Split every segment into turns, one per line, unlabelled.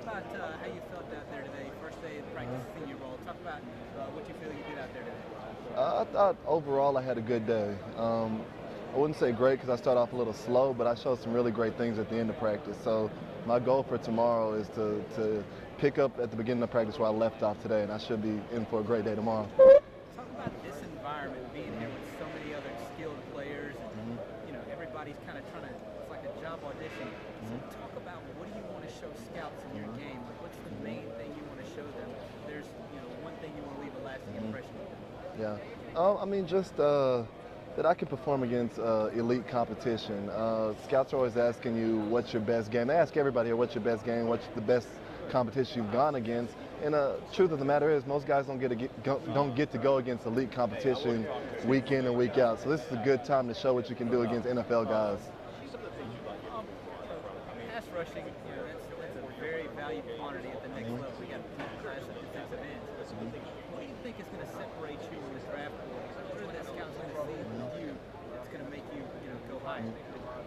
about how you felt out there today. First day of practice, senior bowl. Talk about what you feel you did out there today.
I thought overall I had a good day. I wouldn't say great because I started off a little slow, but I showed some really great things at the end of practice. So my goal for tomorrow is to pick up at the beginning of practice where I left off today, and I should be in for a great day tomorrow.
Talk about this environment, being here with so many other skilled players, and everybody's kind of trying to. It's like a job audition. So talk about what do you want to show scouts in your game? Like, what's the main thing you want to show them? There's one thing you want to leave a lasting impression with them.
Yeah. I mean, just that I can perform against elite competition. Scouts are always asking you, what's your best game? They ask everybody here, what's your best game? What's the best competition you've gone against? And the truth of the matter is, most guys don't get to go against elite competition week in and week out. So this is a good time to show what you can do against NFL guys.
Pass rushing, that's a very valuable quantity at the next level. We got a class of defensive ends. What do you think is going to separate you in the draft board? What are the scouts going to see with you that's going to make you, go higher?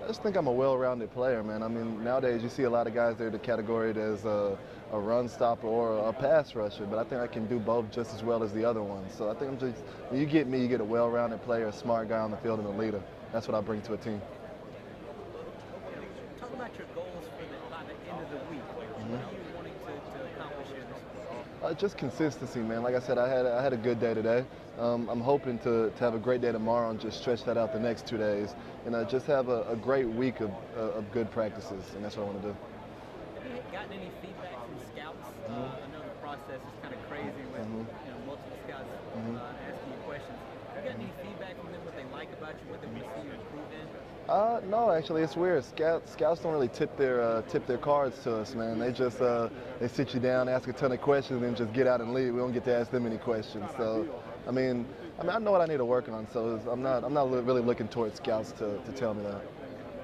I just think I'm a well-rounded player, man. I mean, nowadays you see a lot of guys that are categorized as a run stopper or a pass rusher, but I think I can do both just as well as the other ones. So I think when you get me, you get a well-rounded player, a smart guy on the field, and a leader. That's what I bring to a team.
Talk about your goals by the end of the week. What are you wanting to accomplish here this week?
Just consistency, man. Like I said, I had a good day today. I'm hoping to have a great day tomorrow and just stretch that out the next 2 days, and just have a great week of good practices, and that's what I want to do.
Have you gotten any feedback from scouts? I know the process is kind of crazy with multiple scouts asking you questions. Have you gotten any feedback from them, what they like about you, what they want to see you improve in?
No, actually, it's weird. Scouts don't really tip their cards to us, man. They just they sit you down, ask a ton of questions, and then just get out and leave. We don't get to ask them any questions. So, I mean, I know what I need to work on. So I'm not really looking towards scouts to tell me that.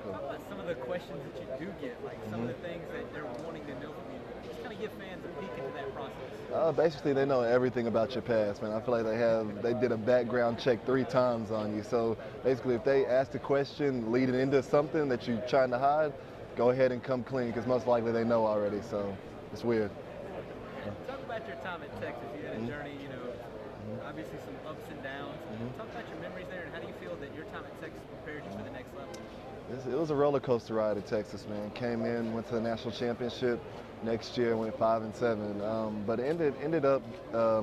Talk about some of the questions that you do get, like some of the things that they're wanting to know from you. Just kind of give fans a peek into that process.
Basically, they know everything about your past, man. I feel like they did a background check 3 times on you. So basically, if they ask a question leading into something that you're trying to hide, go ahead and come clean, because most likely they know already. So it's weird.
Talk about your time at Texas. You had a journey, obviously some ups and downs. Talk about your memories there, and how do you feel that your time at Texas prepared you for the next level?
It was a roller coaster ride at Texas, man. Came in, went to the national championship. Next year went 5-7, but ended up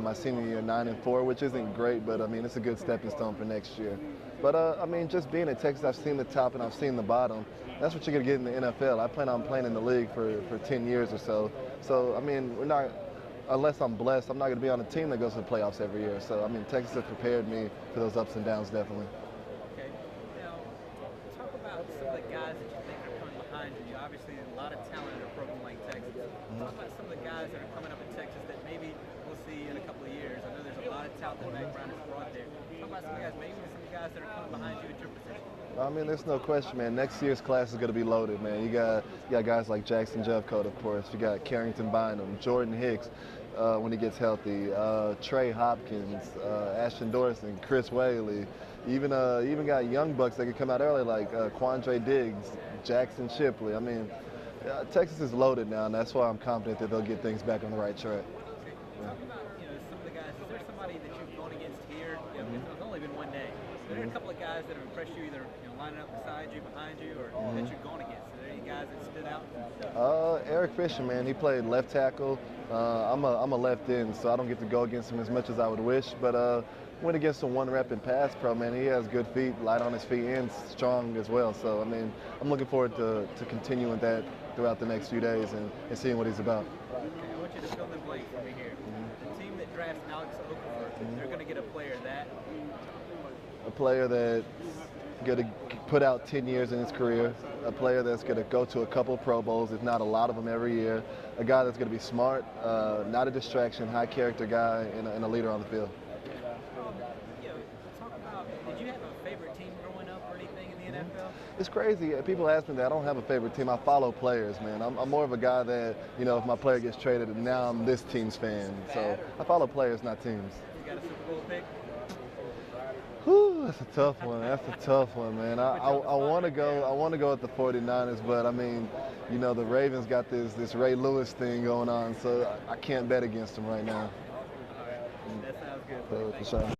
my senior year 9-4, which isn't great, but I mean it's a good stepping stone for next year. But I mean, just being at Texas, I've seen the top and I've seen the bottom. That's what you're gonna get in the NFL. I plan on playing in the league for 10 years or so. So I mean, unless I'm blessed, I'm not gonna be on a team that goes to the playoffs every year. So I mean, Texas has prepared me for those ups and downs, definitely.
Okay. Now, talk about some of the guys that you think are coming behind you. Obviously, a lot of talent in a program like Texas. Talk about some of the guys that are coming up in Texas that maybe we'll see in a couple of years. I know there's a lot of talent that Mack Brown has brought there. Talk about some guys, maybe some guys that are coming behind you at your position.
I mean, there's no question, man. Next year's class is going to be loaded, man. You got guys like Jackson Jeffcoat, of course. You got Carrington Bynum, Jordan Hicks when he gets healthy, Trey Hopkins, Ashton Dorson, Chris Whaley. Even got young bucks that could come out early like Quandre Diggs, Jackson Shipley. I mean, Texas is loaded now, and that's why I'm confident that they'll get things back on the right track.
Okay. Talk about some of the guys. Is there somebody that you've gone against here? It's only been one day. Are there a couple of guys that have impressed you, either lining up beside you, behind you, or that you've gone against? Are there any guys that stood out?
Eric Fisher, man, he played left tackle. I'm a left end, so I don't get to go against him as much as I would wish. But went against a 1-rep in pass pro, man. He has good feet, light on his feet, and strong as well. So I mean, I'm looking forward to continuing that throughout the next few days and seeing what he's about.
Okay, I want you to fill in the blank for me here. The team that drafts Alex Okafor, they're going to get a player
A player that's going to put out 10 years in his career, a player that's going to go to a couple Pro Bowls, if not a lot of them every year, a guy that's going to be smart, not a distraction, high character guy, and a leader on the field.
Talk about, did you have a favorite team growing up or anything in the NFL?
It's crazy. People ask me that. I don't have a favorite team. I follow players, man. I'm more of a guy that, if my player gets traded, now I'm this team's fan. So I follow players, not teams.
You got a Super Bowl pick?
Whew, that's a tough one. That's a tough one, man. I want to go with the 49ers, but I mean, you know, the Ravens got this Ray Lewis thing going on, so I can't bet against them right now.
All right. That sounds good.
So,
Thanks.
for sure.